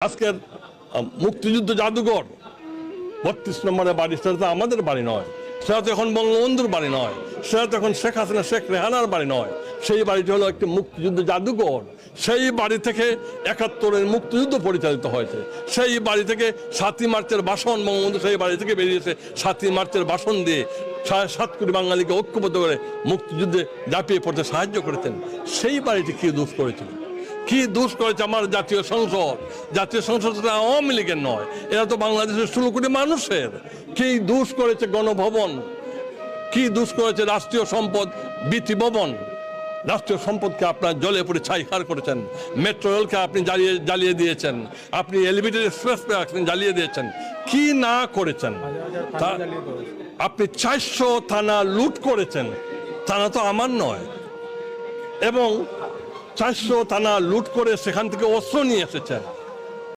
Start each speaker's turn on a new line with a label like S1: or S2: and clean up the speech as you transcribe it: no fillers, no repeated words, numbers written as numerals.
S1: আজকের মুক্তিযুদ্ধ জাদুঘর 32 নম্বরের বাড়ি, সেটা তো আমাদের বাড়ি নয়, সেটা তো এখন বঙ্গবন্ধুর বাড়ি নয়, সেটা তো এখন শেখ হাসিনা শেখ রেহানার বাড়ি নয়, সেই বাড়িটি হলো একটি মুক্তিযুদ্ধ জাদুঘর। সেই বাড়ি থেকে 71-এর মুক্তিযুদ্ধ পরিচালিত হয়েছে। সেই বাড়ি থেকে 7ই মার্চের ভাষণ, বঙ্গবন্ধু সেই বাড়ি থেকে বেরিয়েছে 7ই মার্চের ভাষণ দিয়ে 7.5 কোটি বাঙালিকে ঐক্যবদ্ধ করে মুক্তিযুদ্ধে ঝাঁপিয়ে পড়তে সাহায্য করেছেন। সেই বাড়িটি কি দোষ করেছিল, কি দোষ করেছে আমার জাতীয় সংসদ? জাতীয় সংসদ আওয়ামী লীগের নয়, এরা তো বাংলাদেশের 16 কোটি মানুষের। কি দোষ করেছে গণভবন, কি দোষ করেছে রাষ্ট্রীয় সম্পদ বিটি ভবন? রাষ্ট্রীয় সম্পদকে আপনার জলে পড়ে ছাইখার করেছেন, মেট্রো রেলকে আপনি জ্বালিয়ে দিয়েছেন, আপনি এলিভেটেড এক্সপ্রেসওয়ে আপনি জ্বালিয়ে দিয়েছেন। কি না করেছেন? আপনি 400 থানা লুট করেছেন, থানা তো আমার নয়, এবং 400 থানা লুট করে সেখান থেকে অস্ত্র নিয়ে এসেছেন।